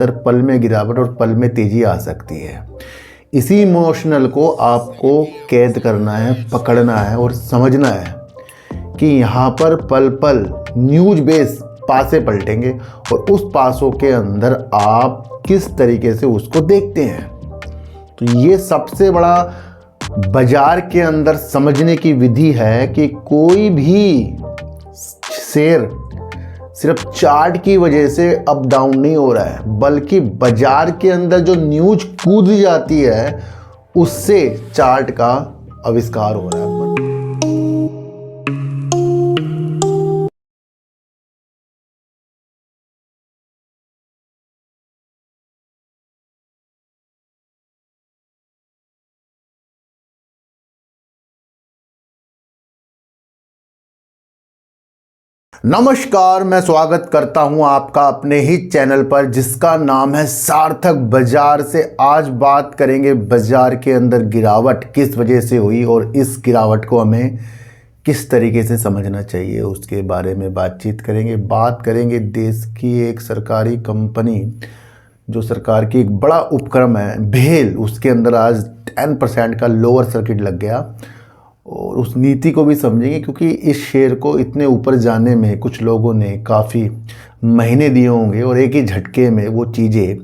पल में गिरावट और पल में तेजी आ सकती है। इसी इमोशनल को आपको कैद करना है, पकड़ना है और समझना है कि यहाँ पर पल पल न्यूज बेस पासे पलटेंगे और उस पासों के अंदर आप किस तरीके से उसको देखते हैं। तो ये सबसे बड़ा बाजार के अंदर समझने की विधि है कि कोई भी शेयर सिर्फ चार्ट की वजह से अप डाउन नहीं हो रहा है, बल्कि बाजार के अंदर जो न्यूज कूद जाती है उससे चार्ट का आविष्कार हो रहा है। नमस्कार, मैं स्वागत करता हूं आपका अपने ही चैनल पर जिसका नाम है सार्थक बाजार से। आज बात करेंगे बाजार के अंदर गिरावट किस वजह से हुई और इस गिरावट को हमें किस तरीके से समझना चाहिए, उसके बारे में बातचीत करेंगे। बात करेंगे देश की एक सरकारी कंपनी, जो सरकार की एक बड़ा उपक्रम है भेल, उसके अंदर आज 10% का लोअर सर्किट लग गया और उस नीति को भी समझेंगे, क्योंकि इस शेयर को इतने ऊपर जाने में कुछ लोगों ने काफ़ी महीने दिए होंगे और एक ही झटके में वो चीज़ें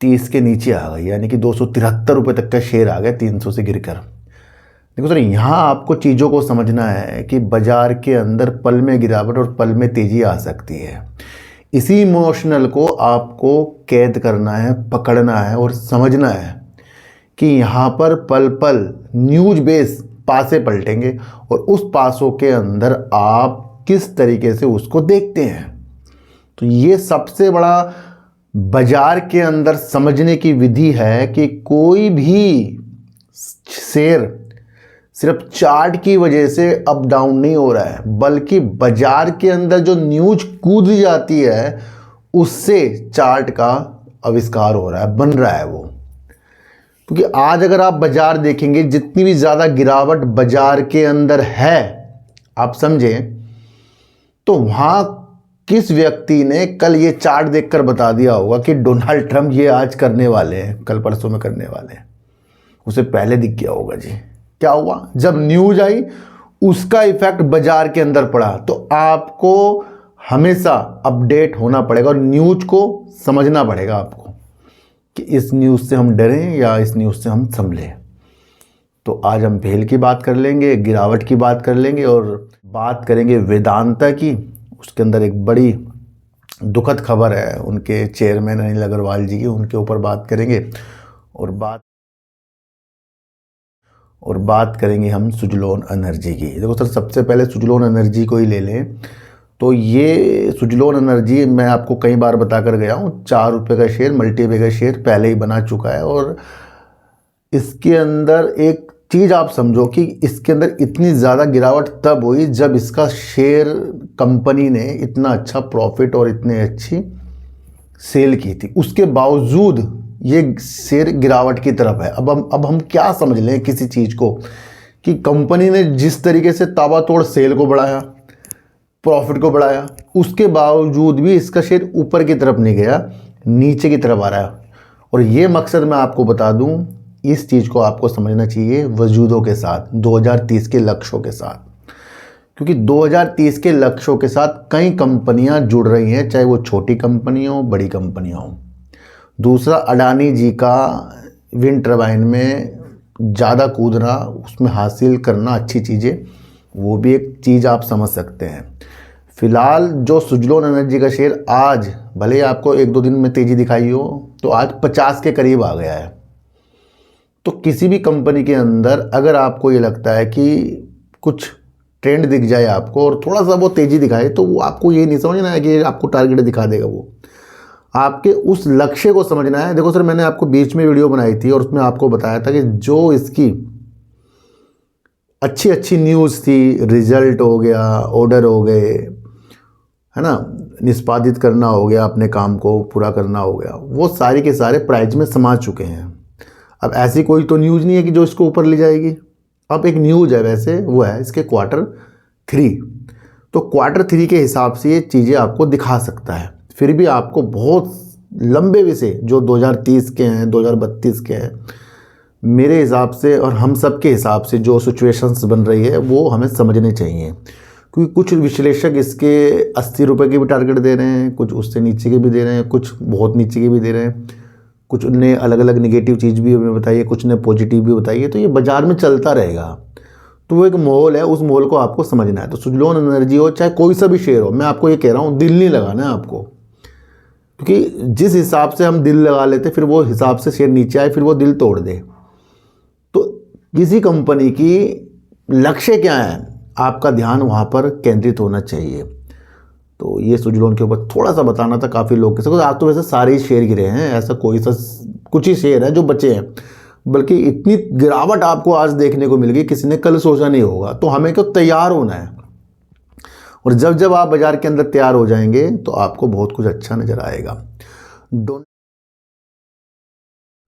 30 के नीचे आ गई, यानी कि 273 रुपये तक का शेयर आ गया 300 से गिरकर। देखो सर, यहाँ आपको चीज़ों को समझना है कि बाजार के अंदर पल में गिरावट और पल में तेज़ी आ सकती है। इसी इमोशनल को आपको कैद करना है, पकड़ना है और समझना है कि यहाँ पर पल पल न्यूज बेस पासे पलटेंगे और उस पासों के अंदर आप किस तरीके से उसको देखते हैं। तो ये सबसे बड़ा बाजार के अंदर समझने की विधि है कि कोई भी शेयर सिर्फ चार्ट की वजह से अप डाउन नहीं हो रहा है, बल्कि बाजार के अंदर जो न्यूज कूद जाती है उससे चार्ट का आविष्कार हो रहा है, बन रहा है वो। क्योंकि आज अगर आप बाजार देखेंगे, जितनी भी ज़्यादा गिरावट बाजार के अंदर है, आप समझें, तो वहाँ किस व्यक्ति ने कल ये चार्ट देखकर बता दिया होगा कि डोनाल्ड ट्रंप ये आज करने वाले हैं, कल परसों में करने वाले हैं। उसे पहले दिख गया होगा जी। क्या हुआ? जब न्यूज आई उसका इफेक्ट बाजार के अंदर पड़ा। तो आपको हमेशा अपडेट होना पड़ेगा और न्यूज को समझना पड़ेगा आपको कि इस न्यूज़ से हम डरें या इस न्यूज़ से हम संभलें। तो आज हम भेल की बात कर लेंगे, गिरावट की बात कर लेंगे और बात करेंगे वेदांता की। उसके अंदर एक बड़ी दुखद खबर है उनके चेयरमैन अनिल अग्रवाल जी की, उनके ऊपर बात करेंगे और बात करेंगे हम सुजलोन एनर्जी की। देखो सर, सबसे पहले सुजलोन एनर्जी को ही ले लें तो ये सुजलोन एनर्जी मैं आपको कई बार बता कर गया हूँ, 4 रुपये का शेयर, मल्टीपे का शेयर पहले ही बना चुका है। और इसके अंदर एक चीज़ आप समझो कि इसके अंदर इतनी ज़्यादा गिरावट तब हुई जब इसका शेयर कंपनी ने इतना अच्छा प्रॉफिट और इतनी अच्छी सेल की थी। उसके बावजूद ये शेयर गिरावट की तरफ है। अब हम क्या समझ लें किसी चीज़ को कि कंपनी ने जिस तरीके से ताबड़तोड़ सेल को बढ़ाया, प्रॉफिट को बढ़ाया, उसके बावजूद भी इसका शेयर ऊपर की तरफ नहीं गया, नीचे की तरफ आ रहा है। और ये मकसद मैं आपको बता दूं, इस चीज़ को आपको समझना चाहिए वजूदों के साथ, 2030 के लक्ष्यों के साथ। क्योंकि 2030 के लक्ष्यों के साथ कई कंपनियां जुड़ रही हैं, चाहे वो छोटी कंपनी हो, बड़ी कंपनियां हो। दूसरा, अडानी जी का विंड टर्बाइन में ज़्यादा कूदना, उसमें हासिल करना अच्छी चीज़ें, वो भी एक चीज़ आप समझ सकते हैं। फिलहाल जो सुजलोन एनर्जी का शेयर आज भले ही आपको 1-2 दिन में तेज़ी दिखाई हो, तो आज 50 के करीब आ गया है। तो किसी भी कंपनी के अंदर अगर आपको ये लगता है कि कुछ ट्रेंड दिख जाए आपको और थोड़ा सा वो तेज़ी दिखाए, तो वो आपको ये नहीं समझना है कि आपको टारगेट दिखा देगा, वो आपके उस लक्ष्य को समझना है। देखो सर, मैंने आपको बीच में वीडियो बनाई थी और उसमें आपको बताया था कि जो इसकी अच्छी अच्छी न्यूज़ थी, रिजल्ट हो गया, ऑर्डर हो गए, है ना, निष्पादित करना हो गया, अपने काम को पूरा करना हो गया, वो सारे के सारे प्राइस में समा चुके हैं। अब ऐसी कोई तो न्यूज़ नहीं है कि जो इसको ऊपर ले जाएगी। अब एक न्यूज़ है, वैसे वो है इसके Q3। तो Q3 के हिसाब से ये चीज़ें आपको दिखा सकता है। फिर भी आपको बहुत लंबे विषय जो 2030 के हैं, 2032 के हैं, मेरे हिसाब से और हम सब के हिसाब से जो सिचुएशंस बन रही है वो हमें समझने चाहिए। क्योंकि कुछ विश्लेषक इसके 80 रुपये के भी टारगेट दे रहे हैं, कुछ उससे नीचे के भी दे रहे हैं, कुछ बहुत नीचे के भी दे रहे हैं, कुछ ने अलग अलग निगेटिव चीज़ भी हमें बताई है, कुछ ने पॉजिटिव भी बताई है। तो ये बाज़ार में चलता रहेगा। तो वो एक माहौल है, उस माहौल को आपको समझना है। तो सुजलोन एनर्जी हो चाहे कोई सा भी शेयर हो, मैं आपको ये कह रहा हूँ दिल नहीं लगाना है आपको, क्योंकि जिस हिसाब से हम दिल लगा लेते फिर वो हिसाब से शेयर नीचे आए फिर वो दिल तोड़ दे। तो किसी कंपनी की लक्ष्य क्या है, आपका ध्यान वहाँ पर केंद्रित होना चाहिए। तो ये सुजलोन के ऊपर थोड़ा सा बताना था काफ़ी लोग के साथ। आज तो वैसे सारे ही शेयर गिरे हैं, ऐसा कोई सा कुछ ही शेयर है जो बचे हैं, बल्कि इतनी गिरावट आपको आज देखने को मिल गई, किसी ने कल सोचा नहीं होगा। तो हमें क्यों तैयार होना है, और जब जब आप बाज़ार के अंदर तैयार हो जाएंगे तो आपको बहुत कुछ अच्छा नज़र आएगा।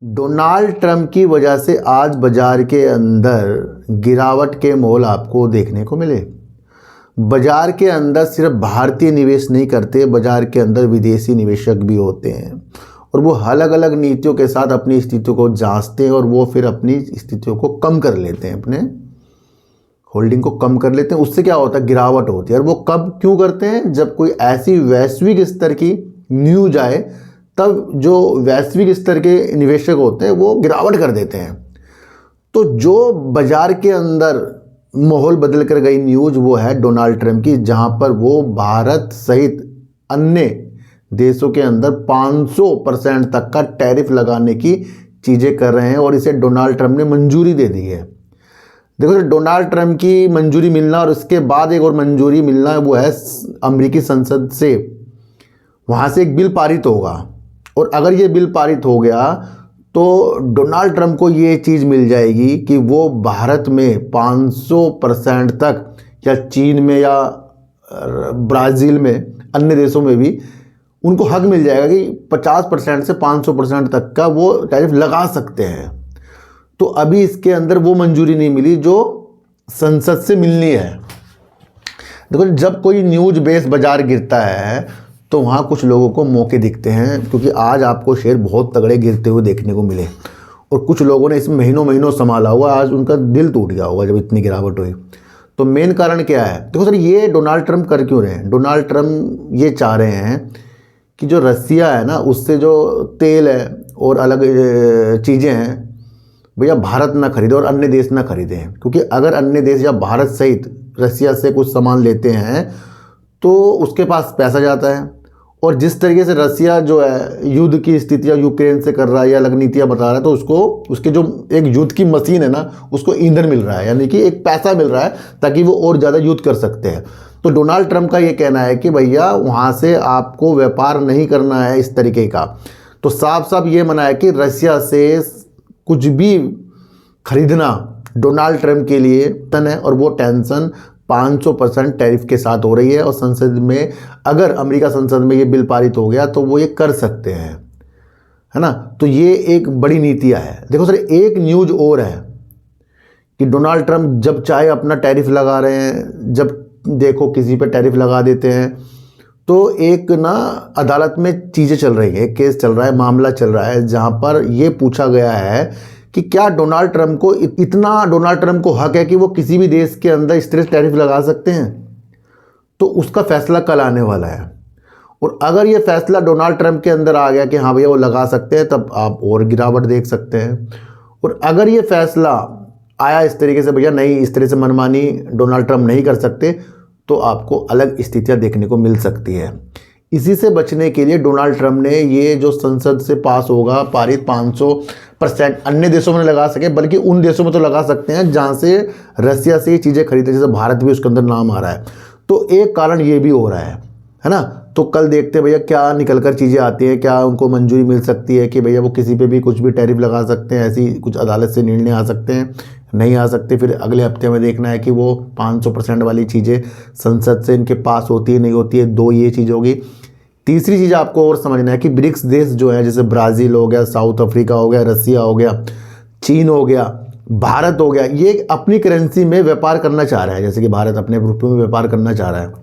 डोनाल्ड ट्रंप की वजह से आज बाज़ार के अंदर गिरावट के मोल आपको देखने को मिले। बाज़ार के अंदर सिर्फ भारतीय निवेश नहीं करते, बाज़ार के अंदर विदेशी निवेशक भी होते हैं, और वो अलग अलग नीतियों के साथ अपनी स्थितियों को जांचते हैं और वो फिर अपनी स्थितियों को कम कर लेते हैं, अपने होल्डिंग को कम कर लेते हैं। उससे क्या होता है, गिरावट होती है। और वो कब क्यों करते हैं, जब कोई ऐसी वैश्विक स्तर की न्यूज आए, तब जो वैश्विक स्तर के निवेशक होते हैं वो गिरावट कर देते हैं। तो जो बाज़ार के अंदर माहौल बदल कर गई न्यूज वो है डोनाल्ड ट्रंप की, जहां पर वो भारत सहित अन्य देशों के अंदर 500% तक का टैरिफ लगाने की चीज़ें कर रहे हैं, और इसे डोनाल्ड ट्रंप ने मंजूरी दे दी है। देखो, डोनाल्ड ट्रंप की मंजूरी मिलना और उसके बाद एक और मंजूरी मिलना, वो है अमेरिकी संसद से, वहाँ से एक बिल पारित होगा। और अगर ये बिल पारित हो गया तो डोनाल्ड ट्रंप को ये चीज़ मिल जाएगी कि वो भारत में 500% तक, या चीन में या ब्राज़ील में, अन्य देशों में भी उनको हक मिल जाएगा कि 50% से 500% तक का वो टैरिफ लगा सकते हैं। तो अभी इसके अंदर वो मंजूरी नहीं मिली जो संसद से मिलनी है। देखो, जब कोई न्यूज बेस बाजार गिरता है तो वहाँ कुछ लोगों को मौके दिखते हैं, क्योंकि आज आपको शेयर बहुत तगड़े गिरते हुए देखने को मिले, और कुछ लोगों ने इसमें महीनों महीनों संभाला हुआ, आज उनका दिल टूट गया होगा जब इतनी गिरावट हुई। तो मेन कारण क्या है, देखो सर, ये डोनाल्ड ट्रंप कर क्यों रहे हैं? डोनाल्ड ट्रंप ये चाह रहे हैं कि जो रसिया है ना, उससे जो तेल है और अलग चीज़ें हैं, भैया भारत ना खरीदे और अन्य देश ना खरीदें। क्योंकि अगर अन्य देश या भारत सहित रसिया से कुछ सामान लेते हैं तो उसके पास पैसा जाता है, और जिस तरीके से रसिया जो है युद्ध की स्थितियाँ यूक्रेन से कर रहा है या अलग नीतियाँ बता रहा है, तो उसको उसके जो एक युद्ध की मशीन है ना, उसको ईंधन मिल रहा है, यानी कि एक पैसा मिल रहा है ताकि वो और ज़्यादा युद्ध कर सकते हैं। तो डोनाल्ड ट्रंप का ये कहना है कि भैया वहाँ से आपको व्यापार नहीं करना है इस तरीके का। तो साफ साफ ये मना है कि रसिया से कुछ भी खरीदना डोनाल्ड ट्रंप के लिए तन है, और वो टेंशन 500% टैरिफ के साथ हो रही है। और संसद में, अगर अमेरिका संसद में ये बिल पारित हो गया तो वो ये कर सकते हैं, है ना। तो ये एक बड़ी नीतियाँ है। देखो सर, एक न्यूज और है कि डोनाल्ड ट्रंप जब चाहे अपना टैरिफ लगा रहे हैं, जब देखो किसी पे टैरिफ लगा देते हैं। तो एक ना अदालत में चीज़ें चल रही है, केस चल रहा है, मामला चल रहा है, जहाँ पर ये पूछा गया है कि क्या डोनाल्ड ट्रंप को इतना डोनाल्ड ट्रंप को हक है कि वो किसी भी देश के अंदर इस तरह से टैरिफ लगा सकते हैं। तो उसका फैसला कल आने वाला है, और अगर ये फैसला डोनाल्ड ट्रंप के अंदर आ गया कि हाँ भैया वो लगा सकते हैं, तब आप और गिरावट देख सकते हैं। और अगर ये फैसला आया इस तरीके से, भैया नहीं, इस तरह से मनमानी डोनाल्ड ट्रंप नहीं कर सकते, तो आपको अलग स्थितियाँ देखने को मिल सकती है। इसी से बचने के लिए डोनाल्ड ट्रंप ने ये जो संसद से पास होगा पारित 500% अन्य देशों में लगा सके, बल्कि उन देशों में तो लगा सकते हैं जहाँ से रसिया से ये चीज़ें खरीदते, जैसे भारत भी उसके अंदर नाम आ रहा है। तो एक कारण ये भी हो रहा है ना। तो कल देखते हैं भैया क्या निकल कर चीज़ें आती हैं, क्या उनको मंजूरी मिल सकती है कि भैया वो किसी पे भी कुछ भी टैरिफ लगा सकते हैं, ऐसी कुछ अदालत से निर्णय आ सकते हैं, नहीं आ सकते। फिर अगले हफ्ते में देखना है कि वो 500% वाली चीज़ें संसद से इनके पास होती है नहीं होती है। दो ये चीज़ होगी। तीसरी चीज़ आपको और समझना है कि ब्रिक्स देश जो है, जैसे ब्राज़ील हो गया, साउथ अफ्रीका हो गया, रसिया हो गया, चीन हो गया, भारत हो गया, ये अपनी करेंसी में व्यापार करना चाह रहा है, जैसे कि भारत अपने रुपये में व्यापार करना चाह रहा है।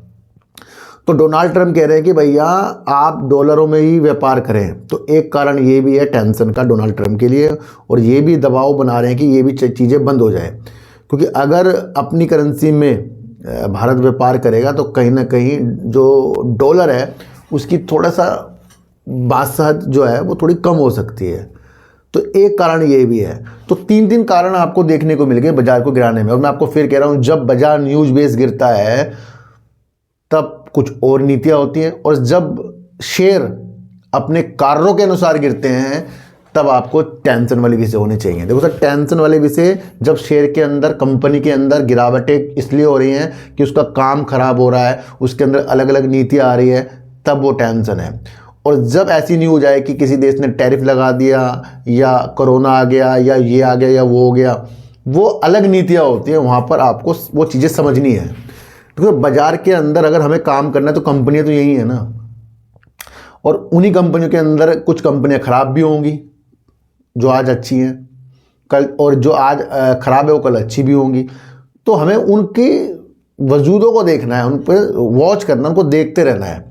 तो डोनाल्ड ट्रंप कह रहे हैं कि भैया आप डॉलरों में ही व्यापार करें। तो एक कारण ये भी है टेंशन का डोनाल्ड ट्रंप के लिए, और ये भी दबाव बना रहे हैं कि ये भी चीज़ें बंद हो जाए, क्योंकि अगर अपनी करेंसी में भारत व्यापार करेगा तो कहीं ना कहीं जो डॉलर है उसकी थोड़ा सा बादशाहत जो है वो थोड़ी कम हो सकती है। तो एक कारण ये भी है। तो तीन कारण आपको देखने को मिल गए बाजार को गिराने में। और मैं आपको फिर कह रहा हूँ, जब बाजार न्यूज़ बेस गिरता है तब कुछ और नीतियाँ होती हैं, और जब शेयर अपने कार्यों के अनुसार गिरते हैं तब आपको टेंशन वाले विषय होने चाहिए। देखो सर, टेंशन वाले विषय जब शेयर के अंदर, कंपनी के अंदर गिरावटें इसलिए हो रही हैं कि उसका काम खराब हो रहा है, उसके अंदर अलग अलग नीतियाँ आ रही है, तब वो टेंशन है। और जब ऐसी न्यूज़ आए कि किसी देश ने टैरिफ लगा दिया, या कोरोना आ गया, या ये आ गया, या वो हो गया, वो अलग नीतियाँ होती हैं, वहाँ पर आपको वो चीज़ें समझनी है। क्योंकि बाजार के अंदर अगर हमें काम करना है तो कंपनियाँ तो यही है ना, और उन्हीं कंपनियों के अंदर कुछ कंपनियाँ खराब भी होंगी जो आज अच्छी हैं कल, और जो आज खराब है वो कल अच्छी भी होंगी। तो हमें उनके वजूदों को देखना है, उन पर वॉच करना, उनको देखते रहना है।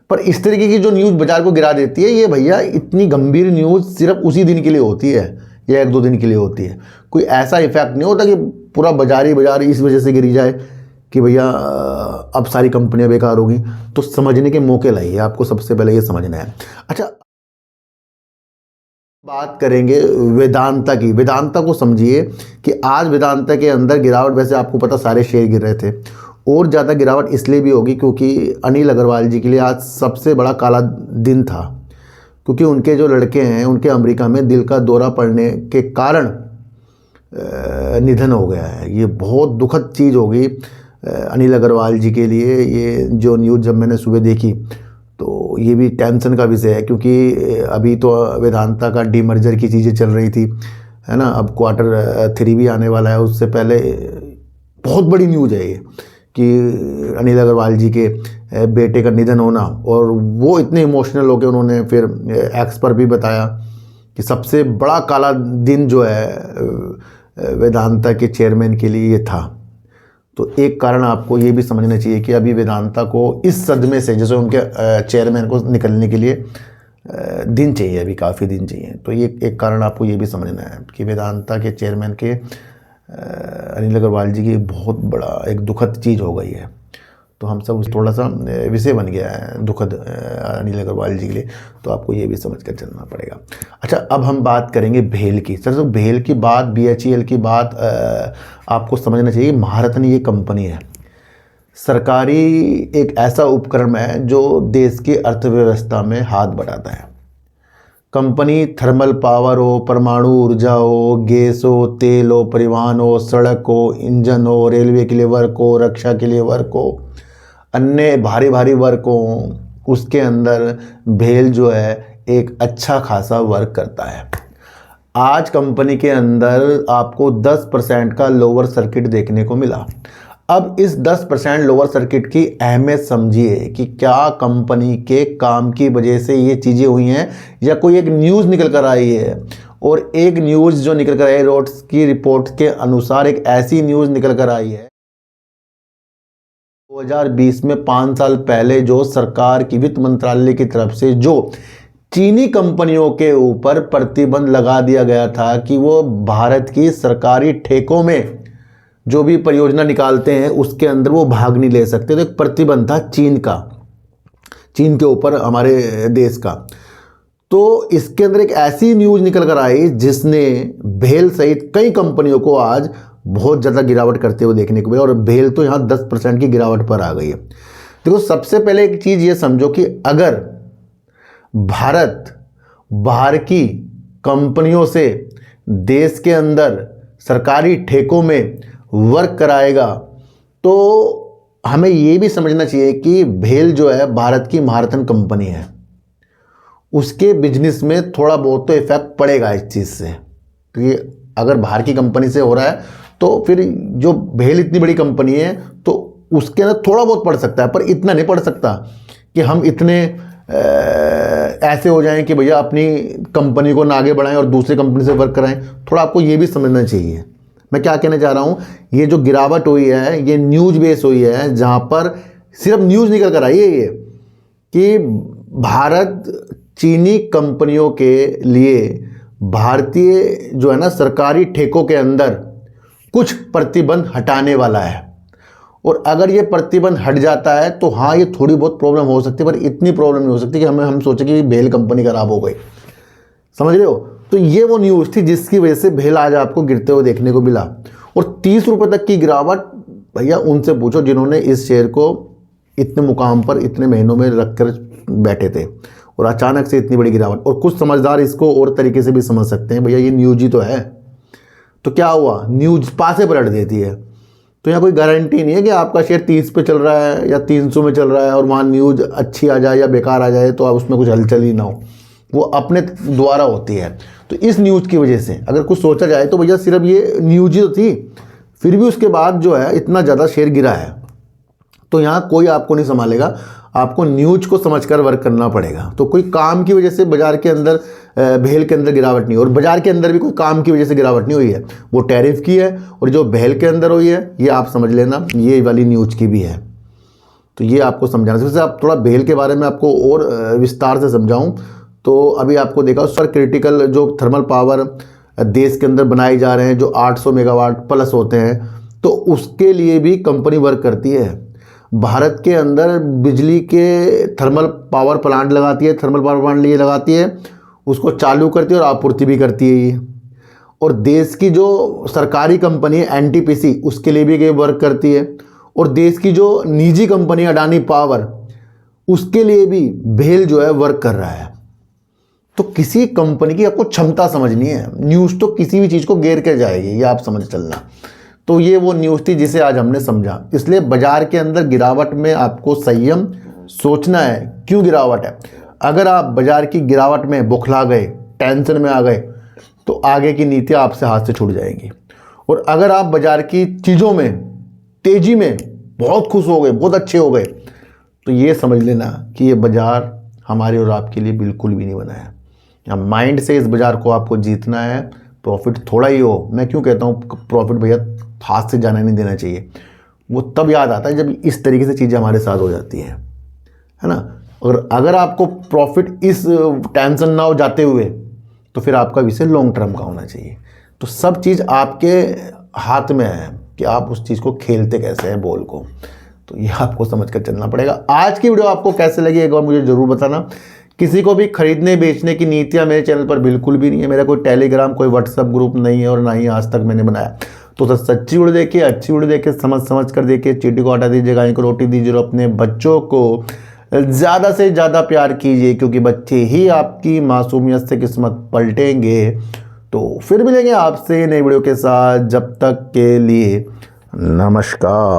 पर इस तरीके की जो न्यूज़ बाजार को गिरा देती है, ये भैया इतनी गंभीर न्यूज़ सिर्फ उसी दिन के लिए होती है या 1-2 दिन के लिए होती है। कोई ऐसा इफेक्ट नहीं होता कि पूरा बाजार इस वजह से गिरी जाए कि भैया अब सारी कंपनियां बेकार होगी। तो समझने के मौके लाइए, आपको सबसे पहले ये समझना है। अच्छा, बात करेंगे वेदांता की। वेदांता को समझिए कि आज वेदांता के अंदर गिरावट, वैसे आपको पता सारे शेयर गिर रहे थे, और ज़्यादा गिरावट इसलिए भी होगी क्योंकि अनिल अग्रवाल जी के लिए आज सबसे बड़ा काला दिन था, क्योंकि उनके जो लड़के हैं उनके अमेरिका में दिल का दौरा पड़ने के कारण निधन हो गया है। ये बहुत दुखद चीज़ होगी अनिल अग्रवाल जी के लिए। ये जो न्यूज़ जब मैंने सुबह देखी तो ये भी टेंशन का विषय है, क्योंकि अभी तो वेदांता का डीमर्जर की चीज़ें चल रही थी, है ना। अब Q3 भी आने वाला है, उससे पहले बहुत बड़ी न्यूज़ है ये कि अनिल अग्रवाल जी के बेटे का निधन होना। और वो इतने इमोशनल होकर उन्होंने फिर एक्स पर भी बताया कि सबसे बड़ा काला दिन जो है वेदांता के चेयरमैन के लिए ये था। तो एक कारण आपको ये भी समझना चाहिए कि अभी वेदांता को इस सदमे से, जैसे उनके चेयरमैन को निकलने के लिए दिन चाहिए, अभी काफ़ी दिन चाहिए। तो ये एक कारण आपको ये भी समझना है कि वेदांता के चेयरमैन के अनिल अग्रवाल जी की बहुत बड़ा एक दुखद चीज़ हो गई है। तो हम सब थोड़ा सा विषय बन गया है दुखद अनिल अग्रवाल जी के लिए, तो आपको ये भी समझ कर चलना पड़ेगा। अच्छा, अब हम बात करेंगे भेल की। सर, तो भेल की बात, BHEL की बात आपको समझना चाहिए। महारत्न ये कंपनी है, सरकारी एक ऐसा उपक्रम है जो देश की अर्थव्यवस्था में हाथ बढ़ाता है। कंपनी थर्मल पावर हो, परमाणु ऊर्जा हो, गैस हो, तेल हो, परिवहन हो, सड़क हो, इंजन हो, रेलवे के लिए वर्क हो, रक्षा के लिए वर्क हो, अन्य भारी भारी वर्क हो, उसके अंदर भेल जो है एक अच्छा खासा वर्क करता है। आज कंपनी के अंदर आपको 10% का लोअर सर्किट देखने को मिला। अब इस 10% लोअर सर्किट की अहमियत समझिए कि क्या कंपनी के काम की वजह से ये चीज़ें हुई हैं, या कोई एक न्यूज़ निकल कर आई है। और एक न्यूज़ जो निकल कर आई, रोड्स की रिपोर्ट के अनुसार एक ऐसी न्यूज़ निकल कर आई है 2020 में, 5 साल पहले, जो सरकार की वित्त मंत्रालय की तरफ से जो चीनी कंपनियों के ऊपर प्रतिबंध लगा दिया गया था कि वो भारत की सरकारी ठेकों में जो भी परियोजना निकालते हैं उसके अंदर वो भाग नहीं ले सकते। तो एक प्रतिबंध था चीन का, चीन के ऊपर हमारे देश का। तो इसके अंदर एक ऐसी न्यूज़ निकल कर आई जिसने भेल सहित कई कंपनियों को आज बहुत ज़्यादा गिरावट करते हुए देखने को मिला, और भेल तो यहाँ 10% की गिरावट पर आ गई है। देखो, सबसे पहले एक चीज़ ये समझो कि अगर भारत बाहर की कंपनियों से देश के अंदर सरकारी ठेकों में वर्क कराएगा, तो हमें ये भी समझना चाहिए कि भेल जो है भारत की महारत्न कंपनी है, उसके बिजनेस में थोड़ा बहुत तो इफेक्ट पड़ेगा इस चीज़ से। क्योंकि अगर बाहर की कंपनी से हो रहा है तो फिर जो भेल इतनी बड़ी कंपनी है तो उसके अंदर थोड़ा बहुत पड़ सकता है, पर इतना नहीं पड़ सकता कि हम इतने ऐसे हो जाएं कि भैया अपनी कंपनी को ना आगे बढ़ाएं और दूसरी कंपनी से वर्क कराएं। थोड़ा आपको ये भी समझना चाहिए मैं क्या कहना चाह रहा हूँ। ये जो गिरावट हुई है ये न्यूज़ बेस हुई है, जहाँ पर सिर्फ न्यूज़ निकल कर आई है ये कि भारत चीनी कंपनियों के लिए भारतीय जो है ना सरकारी ठेकों के अंदर कुछ प्रतिबंध हटाने वाला है। और अगर ये प्रतिबंध हट जाता है तो हाँ, ये थोड़ी बहुत प्रॉब्लम हो सकती है, पर इतनी प्रॉब्लम नहीं हो सकती कि हम सोचे कि भेल कंपनी खराब हो गई। समझ रहे हो? तो ये वो न्यूज़ थी जिसकी वजह से भेल आज आपको गिरते हुए देखने को मिला। और 30 रुपये तक की गिरावट, भैया उनसे पूछो जिन्होंने इस शेयर को इतने मुकाम पर इतने महीनों में रख कर बैठे थे और अचानक से इतनी बड़ी गिरावट। और कुछ समझदार इसको और तरीके से भी समझ सकते हैं, भैया ये न्यूज़ ही तो है, तो क्या हुआ, न्यूज़ पासे पलट देती है। तो यहाँ कोई गारंटी नहीं है कि आपका शेयर 30 पे चल रहा है या 300 में चल रहा है और वहाँ न्यूज़ अच्छी आ जाए या बेकार आ जाए तो आप उसमें कुछ हलचल ही ना हो, वो अपने द्वारा होती है। तो इस न्यूज़ की वजह से अगर कुछ सोचा जाए तो भैया सिर्फ ये न्यूज़ ही तो थी, फिर भी उसके बाद जो है इतना ज़्यादा शेयर गिरा है। तो यहाँ कोई आपको नहीं संभालेगा, आपको न्यूज़ को समझकर वर्क करना पड़ेगा। तो कोई काम की वजह से बाजार के अंदर भेल के अंदर गिरावट नहीं, और बाजार के अंदर भी कोई काम की वजह से गिरावट नहीं हुई है, वो टैरिफ की है। और जो भेल के अंदर हुई है ये आप समझ लेना ये वाली न्यूज़ की भी है। तो ये आपको समझाना। वैसे आप थोड़ा भेल के बारे में आपको और विस्तार से समझाऊं तो अभी आपको देखा उस पर क्रिटिकल जो थर्मल पावर देश के अंदर बनाए जा रहे हैं जो 800 मेगावाट प्लस होते हैं, तो उसके लिए भी कंपनी वर्क करती है। भारत के अंदर बिजली के थर्मल पावर प्लांट लगाती है, थर्मल पावर प्लांट लिए लगाती है, उसको चालू करती है और आपूर्ति भी करती है ये। और देश की जो सरकारी कंपनी है एनटीपीसी, उसके लिए भी ये वर्क करती है। और देश की जो निजी कंपनी अडानी पावर, उसके लिए भी भेल जो है वर्क कर रहा है। तो किसी कंपनी की आपको क्षमता समझनी है, न्यूज़ तो किसी भी चीज़ को घेर के जाएगी, ये आप समझ चलना। तो ये वो न्यूज़ थी जिसे आज हमने समझा। इसलिए बाजार के अंदर गिरावट में आपको संयम सोचना है क्यों गिरावट है। अगर आप बाजार की गिरावट में बौखला गए, टेंशन में आ गए, तो आगे की नीतियाँ आपसे हाथ से छूट जाएंगी। और अगर आप बाजार की चीज़ों में तेज़ी में बहुत खुश हो गए, बहुत अच्छे हो गए, तो ये समझ लेना कि ये बाजार हमारे और आपके लिए बिल्कुल भी नहीं बना है। या माइंड से इस बाजार को आपको जीतना है। प्रॉफिट थोड़ा ही हो, मैं क्यों कहता हूँ प्रॉफिट भैया हाथ से जाने नहीं देना चाहिए, वो तब याद आता है जब इस तरीके से चीज़ें हमारे साथ हो जाती है ना। और अगर आपको प्रॉफिट इस टेंशन ना हो जाते हुए, तो फिर आपका विषय लॉन्ग टर्म का होना चाहिए। तो सब चीज़ आपके हाथ में है कि आप उस चीज़ को खेलते कैसे हैं बॉल को। तो ये आपको समझ कर चलना पड़ेगा। आज की वीडियो आपको कैसे लगी एक बार मुझे ज़रूर बताना। किसी को भी खरीदने बेचने की नीतियाँ मेरे चैनल पर बिल्कुल भी नहीं है। मेरा कोई टेलीग्राम कोई व्हाट्सअप ग्रुप नहीं है और ना ही आज तक मैंने बनाया। तो सच्ची वीडियो देखिए, अच्छी वीडियो देखिए, समझ कर देखिए। चीटी को हटा दीजिए, गाय को रोटी दीजिए और अपने बच्चों को ज़्यादा से ज़्यादा प्यार कीजिए, क्योंकि बच्चे ही आपकी मासूमियत से किस्मत पलटेंगे। तो फिर मिलेंगे आपसे नई वीडियो के साथ, जब तक के लिए नमस्कार।